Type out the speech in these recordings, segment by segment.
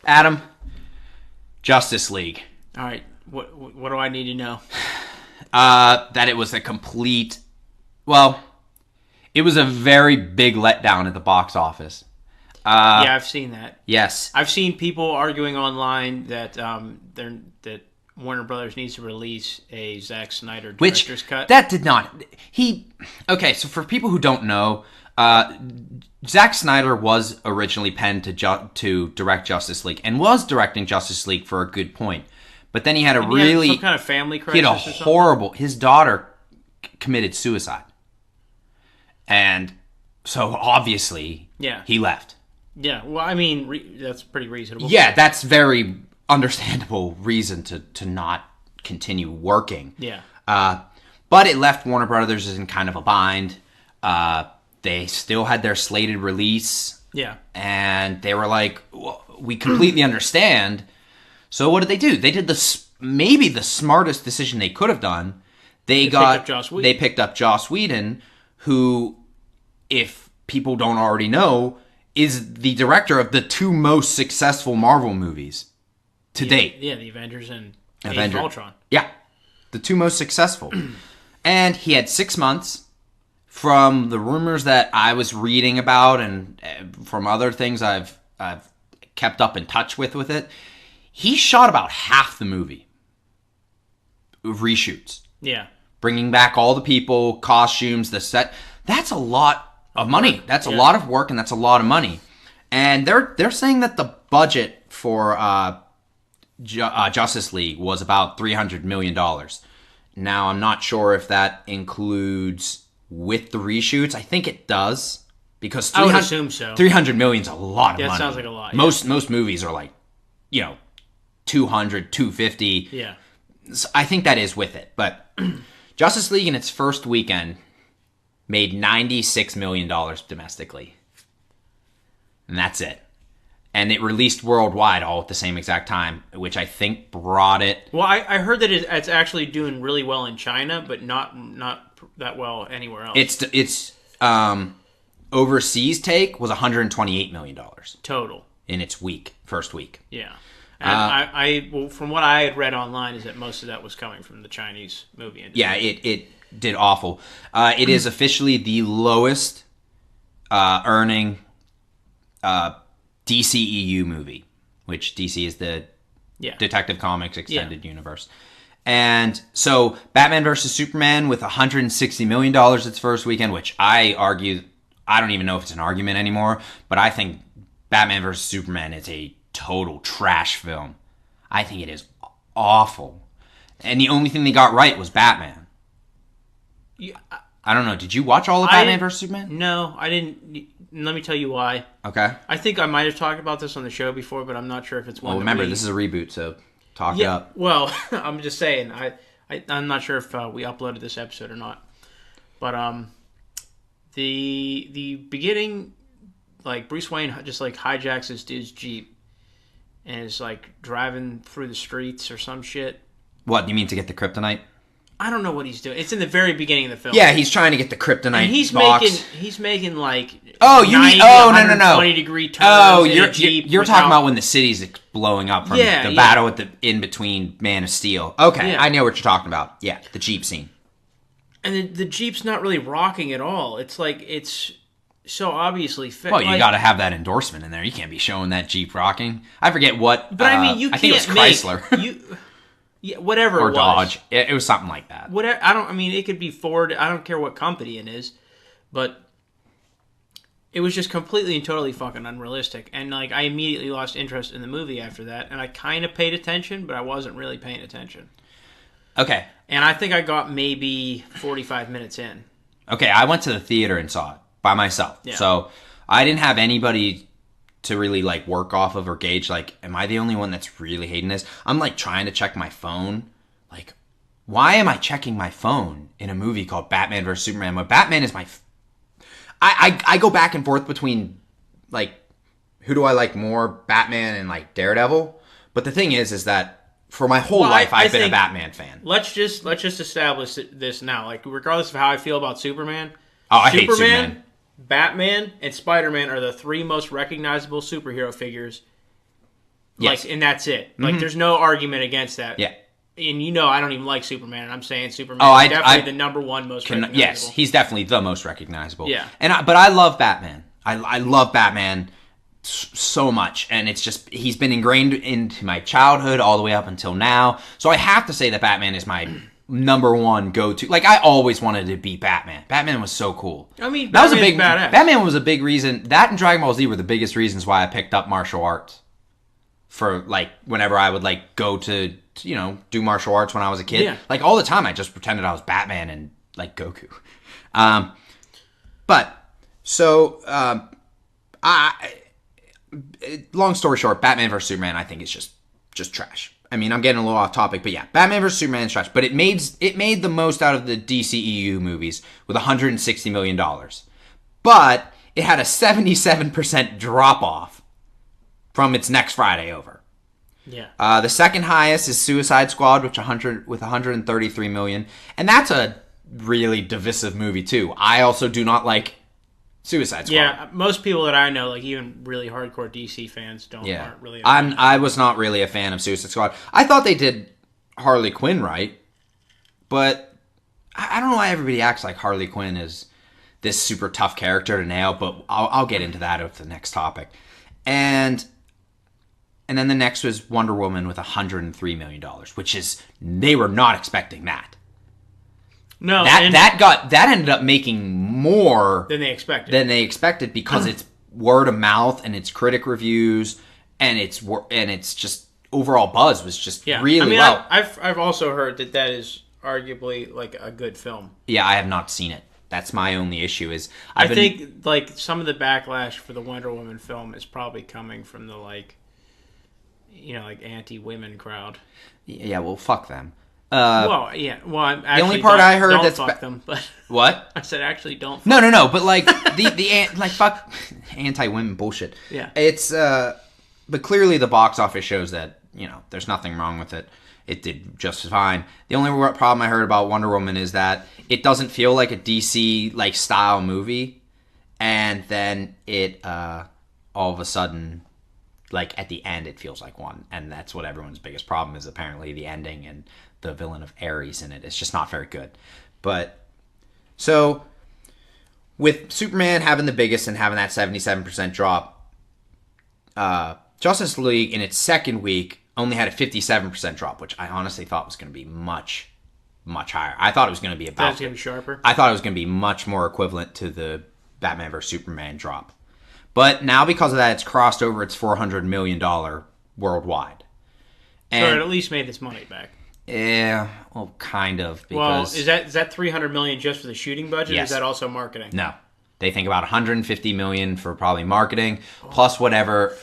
Adam, Justice League. All right. What do I need to know? That it was a complete... Well, it was a very big letdown at the box office. Yeah, I've seen that. Yes. I've seen people arguing online that that Warner Brothers needs to release a Zack Snyder director's cut. That did not... Okay, so for people who don't know, Zack Snyder was originally penned to direct Justice League and was directing Justice League for a good point. But then he had some kind of family crisis. He had a horrible... His daughter committed suicide. And so obviously he left. Yeah, well, I mean, that's pretty reasonable. Yeah, that's very understandable reason to not continue working. Yeah. But it left Warner Brothers in kind of a bind. They still had their slated release. Yeah. And they were like, well, we completely understand. So what did they do? They did maybe the smartest decision they could have done. They picked up Joss Whedon, who, if people don't already know, is the director of the two most successful Marvel movies to date. Yeah, the Avengers and Age of Ultron. Yeah, the two most successful. And he had 6 months. From the rumors that I was reading about and from other things I've kept up in touch with it, he shot about half the movie. Reshoots. Yeah. Bringing back all the people, costumes, the set. That's a lot of money. That's a lot of work, and that's a lot of money. And they're saying that the budget for Justice League was about $300 million. Now, I'm not sure if that includes with the reshoots. I think it does, because I would assume so. $300 million is a lot of money. That sounds like a lot. Yeah. Most movies are like, $200, $250. Yeah. So I think that is with it. But Justice League in its first weekend made $96 million domestically. And that's it. And it released worldwide all at the same exact time, which I think brought it... Well, I heard that it's actually doing really well in China, but not that well anywhere else. Its overseas take was $128 million. Total. In its first week. Yeah. And well, from what I had read online, is that most of that was coming from the Chinese movie industry. Yeah, it did awful. It is officially the lowest earning DCEU movie, which DC is the Detective Comics Extended Universe. And so Batman vs. Superman with $160 million its first weekend, which I argue, I don't even know if it's an argument anymore, but I think Batman vs. Superman is a total trash film. I think it is awful. And the only thing they got right was Batman. Yeah, I don't know. Did you watch all of Batman vs. Superman? No, I didn't. Let me tell you why. Okay. I think I might have talked about this on the show before, but I'm not sure if it's one. Well, remember, this is a reboot, so talk it up. Well, I'm just saying. I'm not sure if we uploaded this episode or not. But the beginning, like, Bruce Wayne just like hijacks this dude's Jeep and is like driving through the streets or some shit. What, you mean to get the kryptonite? I don't know what he's doing. It's in the very beginning of the film. Yeah, he's trying to get the kryptonite and he's box. making like no 20-degree turns. Oh, you're talking about when the city's blowing up from the battle in between Man of Steel. Okay, I know what you're talking about. Yeah, the Jeep scene. And the Jeep's not really rocking at all. It's like it's so obviously fit. Well, you got to have that endorsement in there. You can't be showing that Jeep rocking. I forget what. But I mean, you can't. I think it was Chrysler. Yeah, whatever or it was. Dodge. It was something like that. Whatever. I mean, it could be Ford. I don't care what company it is, but it was just completely and totally fucking unrealistic. And like, I immediately lost interest in the movie after that. And I kind of paid attention, but I wasn't really paying attention. Okay. And I think I got maybe 45 minutes in. Okay, I went to the theater and saw it by myself. Yeah. So I didn't have anybody to really like work off of or gauge, like, am I the only one that's really hating this? I'm like trying to check my phone. Like, why am I checking my phone in a movie called Batman vs. Superman? When Batman is I go back and forth between, like, who do I like more, Batman and like Daredevil? But the thing is that for my whole life I've been a Batman fan. Let's just establish this now. Like, regardless of how I feel about Superman. Oh, I hate Superman. Batman and Spider-Man are the three most recognizable superhero figures Yes. Like, and that's it. Like, there's no argument against that. Yeah. And I don't even like Superman, and I'm saying Superman is definitely the number one most recognizable. Yes, he's definitely the most recognizable. Yeah. But I love Batman. I love Batman so much, and it's just, he's been ingrained into my childhood all the way up until now. So I have to say that Batman is my number one go-to. Like, I always wanted to be Batman. Batman was so cool. I mean, that was a big badass. Batman was a big reason. That and Dragon Ball Z were the biggest reasons why I picked up martial arts. For, like, whenever I would, like, go to, do martial arts when I was a kid. Yeah. Like, all the time I just pretended I was Batman and, like, Goku. Long story short, Batman vs. Superman, I think, is just trash. I mean, I'm getting a little off topic, but yeah, Batman vs. Superman is trash. But it made the most out of the DCEU movies with $160 million. But it had a 77% drop-off from its next Friday over. Yeah. The second highest is Suicide Squad, with 133 million, and that's a really divisive movie too. I also do not like Suicide Squad. Yeah, most people that I know, like even really hardcore DC fans, aren't really. I was not really a fan of Suicide Squad. I thought they did Harley Quinn right, but I don't know why everybody acts like Harley Quinn is this super tough character to nail. But I'll get into that with the next topic, and then the next was Wonder Woman with $103 million, which is, they were not expecting that. No, that ended up making more than they expected because it's word of mouth and it's critic reviews and it's just overall buzz was just really well. I've also heard that is arguably like a good film. Yeah, I have not seen it. That's my only issue. Is I think like some of the backlash for the Wonder Woman film is probably coming from the like anti-women crowd. Yeah, well, fuck them. The only part I heard that's fuck them, but what I said actually don't. No, but like like fuck anti-women bullshit. Yeah, it's but clearly the box office shows that there's nothing wrong with it. It did just fine. The only problem I heard about Wonder Woman is that it doesn't feel like a DC like style movie, and then it all of a sudden, like at the end, it feels like one, and that's what everyone's biggest problem is. Apparently, the ending and the villain of Ares in it. It's just not very good. But so with Superman having the biggest and having that 77% drop, Justice League in its second week only had a 57% drop, which I honestly thought was going to be much, much higher. I thought it was going to be about... That's going to be sharper? I thought it was going to be much more equivalent to the Batman vs. Superman drop. But now because of that, it's crossed over its $400 million worldwide. And so it at least made its money back. Yeah, well, kind of. Because is that $300 million just for the shooting budget? Yes. Or is that also marketing? No, they think about $150 million for probably marketing, plus whatever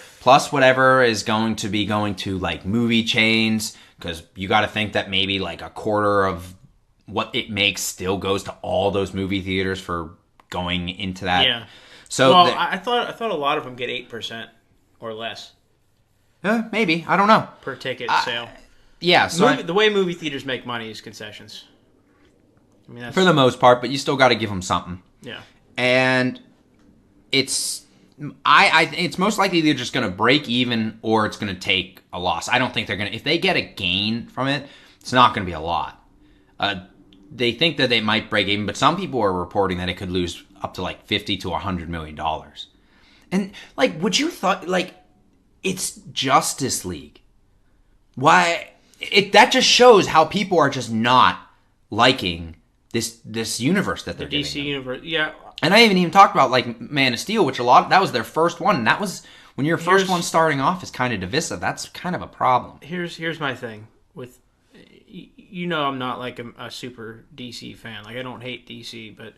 is going to like movie chains. Because you got to think that maybe like a quarter of what it makes still goes to all those movie theaters for going into that. Yeah. So I thought a lot of them get 8% or less. Maybe, I don't know, per ticket sale. Yeah, so the way movie theaters make money is concessions. I mean, that's... for the most part, but you still got to give them something. Yeah, and it's it's most likely they're just going to break even or it's going to take a loss. I don't think they're going to. If they get a gain from it, it's not going to be a lot. They think that they might break even, but some people are reporting that it could lose up to like $50 to $100 million. And like, would you thought like it's Justice League? Why? That just shows how people are just not liking this universe that they're the DC universe. Yeah, and I haven't even talked about like Man of Steel, which that was their first one. And that was when your first one starting off is kind of divisive. That's kind of a problem. Here's my thing with I'm not like a super DC fan. Like I don't hate DC, but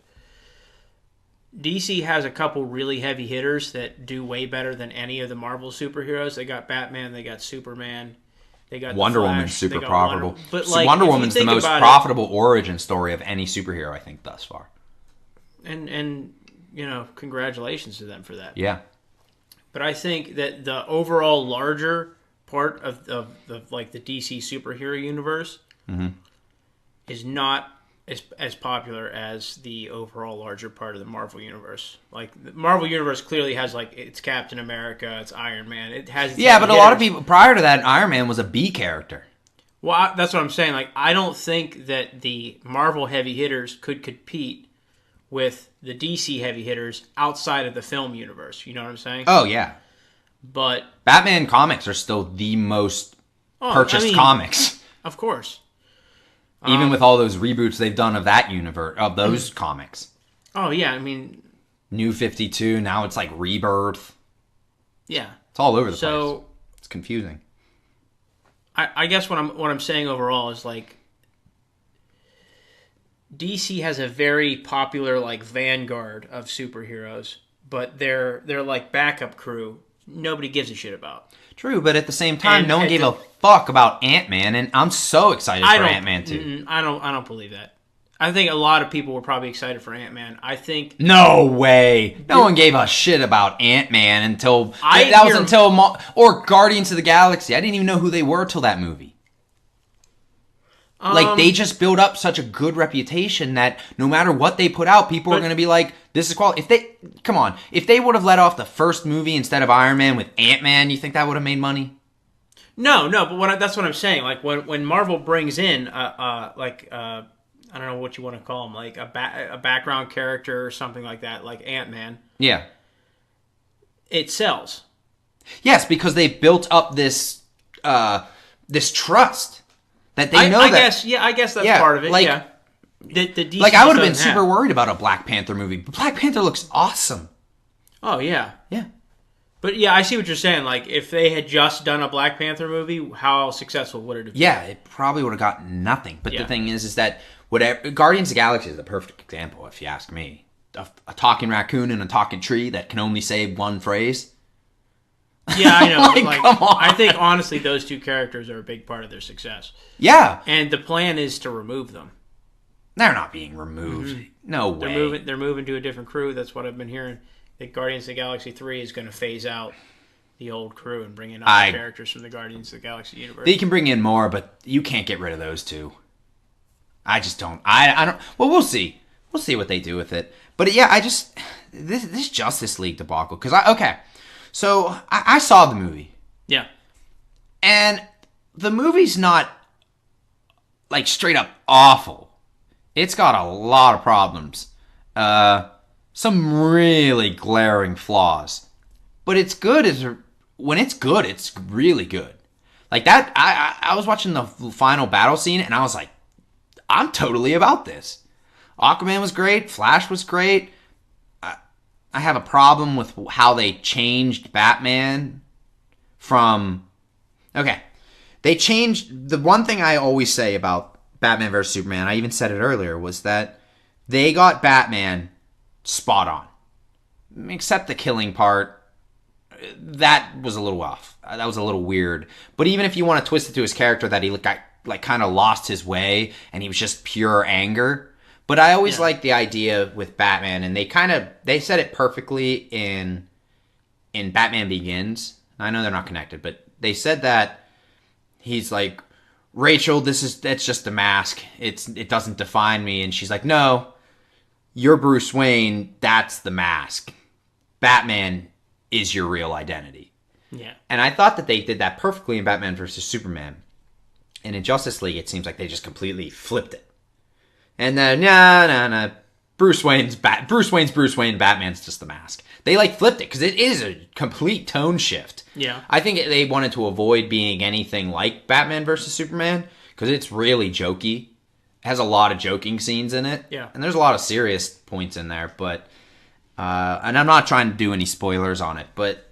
DC has a couple really heavy hitters that do way better than any of the Marvel superheroes. They got Batman, they got Superman. They got Wonder Flash, Woman's super profitable. But like, Wonder Woman's the most profitable origin story of any superhero, I think, thus far. And congratulations to them for that. Yeah. But I think that the overall larger part of like the DC superhero universe is not as popular as the overall larger part of the Marvel universe. Like the Marvel universe clearly has like it's Captain America, it's Iron Man, it has its Yeah, but a hitters. lot of people prior to that, Iron Man was a B character. Well, that's what I'm saying. Like I don't think that the Marvel heavy hitters could compete with the DC heavy hitters outside of the film universe. You know what I'm saying? Oh yeah, but Batman comics are still the most purchased comics. Of course. Even with all those reboots they've done of that universe, of those comics. Oh, yeah, I mean... New 52, now it's like Rebirth. Yeah. It's all over the place. It's confusing. I guess what I'm saying overall is, like... DC has a very popular, like, vanguard of superheroes, but they're like, backup crew nobody gives a shit about. True, but at the same time, no one gave a fuck about Ant-Man, and I'm so excited for Ant-Man 2. I don't believe that. I think a lot of people were probably excited for Ant-Man. I think... No way! No one gave a shit about Ant-Man until... Or Guardians of the Galaxy. I didn't even know who they were till that movie. Like, they just built up such a good reputation that no matter what they put out, people are going to be like, this is quality. Come on. If they would have let off the first movie instead of Iron Man with Ant-Man, you think that would have made money? No, but that's what I'm saying. Like, when Marvel brings in, I don't know what you want to call him, like a background character or something like that, like Ant-Man. Yeah. It sells. Yes, because they built up this trust. That they know I guess that's part of it. Like, yeah. The DC I would have been super worried about a Black Panther movie, but Black Panther looks awesome. Oh yeah, yeah. But yeah, I see what you're saying. Like, if they had just done a Black Panther movie, how successful would it have been? Yeah, it probably would have gotten nothing. But the thing is that Guardians of the Galaxy is the perfect example, if you ask me. A talking raccoon and a talking tree that can only say one phrase. Yeah, I know. Like, come on. I think, honestly, those two characters are a big part of their success. Yeah. And the plan is to remove them. They're not being removed. Mm-hmm. No way. They're moving to a different crew. That's what I've been hearing. That Guardians of the Galaxy 3 is going to phase out the old crew and bring in other characters from the Guardians of the Galaxy universe. They can bring in more, but you can't get rid of those two. I just don't. I don't. Well, we'll see. We'll see what they do with it. But yeah, this Justice League debacle, because So, I saw the movie. Yeah. And the movie's not, like, straight up awful. It's got a lot of problems. Some really glaring flaws. But it's good. When it's good, it's really good. Like, that, I was watching the final battle scene, and I was like, I'm totally about this. Aquaman was great. Flash was great. I have a problem with how they changed Batman from... Okay. They changed... The one thing I always say about Batman vs. Superman, I even said it earlier, was that they got Batman spot on. Except the killing part. That was a little off. That was a little weird. But even if you want to twist it to his character that he like kind of lost his way and he was just pure anger... But I always like the idea with Batman, and they said it perfectly in Batman Begins. I know they're not connected, but they said that he's like, Rachel, that's just a mask. It doesn't define me. And she's like, no, you're Bruce Wayne. That's the mask. Batman is your real identity. Yeah. And I thought that they did that perfectly in Batman vs. Superman. And in Justice League, it seems like they just completely flipped it. And then, no. Bruce Wayne's Bruce Wayne, Batman's just the mask. They, like, flipped it, because it is a complete tone shift. Yeah. I think they wanted to avoid being anything like Batman vs. Superman, because it's really jokey. It has a lot of joking scenes in it. Yeah. And there's a lot of serious points in there, but... and I'm not trying to do any spoilers on it, but...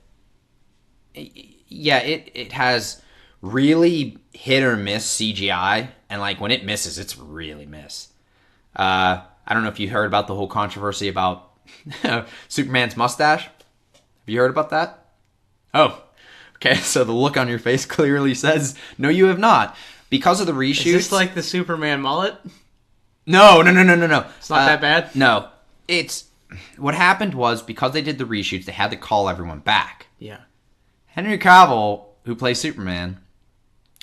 Yeah, it has really hit or miss CGI, and, like, when it misses, it's really miss. I don't know if you heard about the whole controversy about Superman's mustache. Have you heard about that? Oh, okay. So the look on your face clearly says, no, you have not. Because of the reshoots... Is this like the Superman mullet? No. It's not that bad? No. What happened was, because they did the reshoots, they had to call everyone back. Yeah. Henry Cavill, who plays Superman,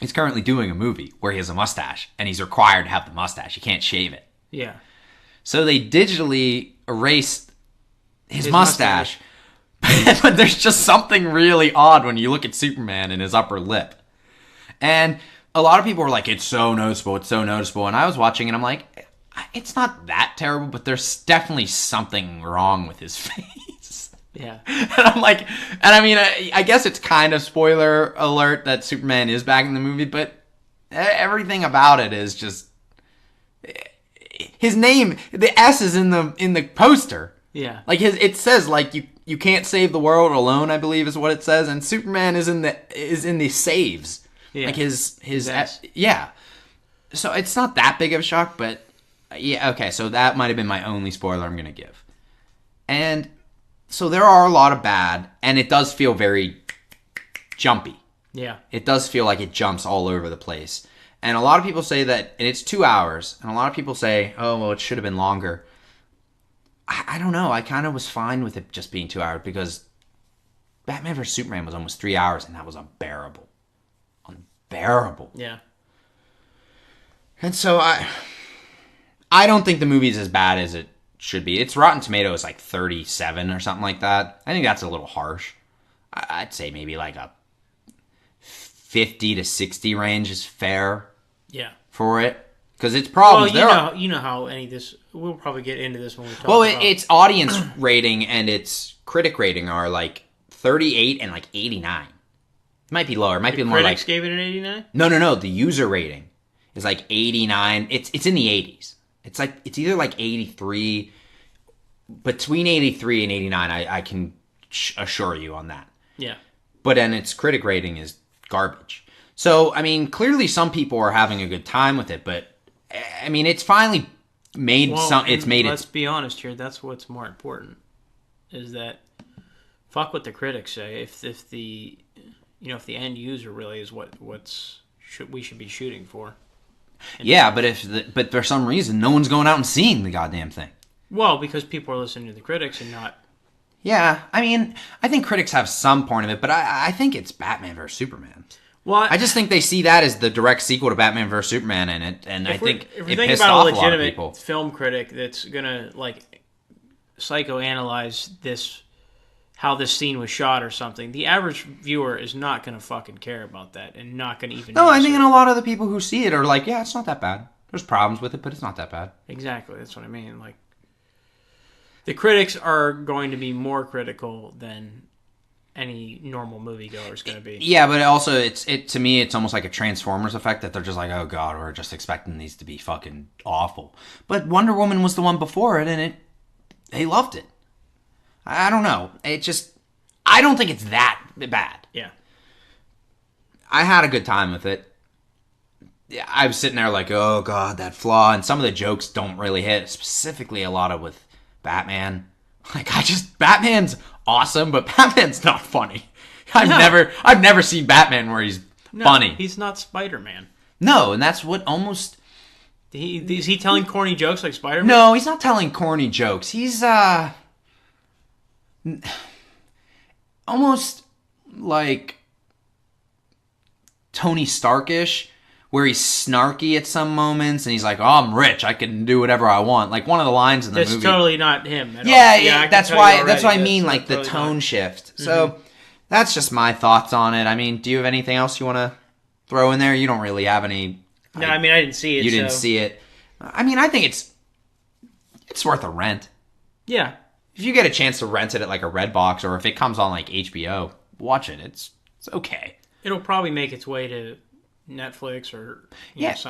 is currently doing a movie where he has a mustache, and he's required to have the mustache. He can't shave it. Yeah. So they digitally erased his mustache. But there's just something really odd when you look at Superman and his upper lip. And a lot of people were like, it's so noticeable, it's so noticeable. And I was watching and I'm like, it's not that terrible, but there's definitely something wrong with his face. Yeah. And I'm like, and I mean, I guess it's kind of spoiler alert that Superman is back in the movie, but everything about it is just, his name, the S is in the poster. Yeah. Like it says like you can't save the world alone, I believe is what it says, and Superman is in the saves. Yeah. Like his S. Yeah. So it's not that big of a shock, but yeah, okay, so that might have been my only spoiler I'm going to give. And so there are a lot of bad, and it does feel very jumpy. Yeah. It does feel like it jumps all over the place. And a lot of people say that, and it's 2 hours, and a lot of people say, oh, well, it should have been longer. I don't know. I kind of was fine with it just being 2 hours because Batman vs. Superman was almost 3 hours, and that was unbearable. Unbearable. Yeah. And so I don't think the movie's as bad as it should be. Its Rotten Tomatoes like 37 or something like that. I think that's a little harsh. I'd say maybe like a 50 to 60 range is fair. Yeah. For it. Because it's problems. Well, you know how any of this... We'll probably get into this when we talk about... its audience rating and its critic rating are like 38 and like 89. It might be lower. It might be more like... Critics gave it an 89? No. The user rating is like 89. It's in the 80s. It's either like 83... Between 83 and 89, I can assure you on that. Yeah. But then its critic rating is garbage. So, I mean, clearly some people are having a good time with it, but... I mean, it's finally made Let's be honest here. That's what's more important. Is that fuck what the critics say. If the end user really is we should be shooting for. Yeah, but for some reason no one's going out and seeing the goddamn thing. Well, because people are listening to the critics and not. Yeah, I mean, I think critics have some point of it, but I think it's Batman vs Superman. Well, I just think they see that as the direct sequel to Batman vs Superman in it, and I think if it we're pissed about off a a lot of legitimate people. film critic that's gonna like psychoanalyze this, how this scene was shot or something, the average viewer is not gonna fucking care about that and not gonna even. No, I think a lot of the people who see it are like, yeah, it's not that bad. There's problems with it, but it's not that bad. Exactly, that's what I mean. Like, the critics are going to be more critical than any normal moviegoer is going to be. Yeah, but also to me it's almost like a Transformers effect that they're just like, oh god, we're just expecting these to be fucking awful. But Wonder Woman was the one before it, and they loved it. I don't know. I don't think it's that bad. Yeah. I had a good time with it. I was sitting there like, oh god, that flaw, and some of the jokes don't really hit, specifically a lot of with Batman. Like, Batman's awesome, but Batman's not funny. I've never seen Batman where he's funny. He's not Spider-Man. No, and that's what almost... Is he telling corny jokes like Spider-Man? No, he's not telling corny jokes. He's, almost like Tony Stark-ish, where he's snarky at some moments, and he's like, oh, I'm rich, I can do whatever I want. Like, one of the lines in the movie... That's totally not him at all. Yeah, that's what I mean, like, the tone shift. Mm-hmm. So, that's just my thoughts on it. I mean, do you have anything else you want to throw in there? You don't really have any... No, I mean, I didn't see it, You didn't see it. I mean, I think it's worth a rent. Yeah. If you get a chance to rent it at, like, a Redbox, or if it comes on, like, HBO, watch it. It's okay. It'll probably make its way to Netflix or something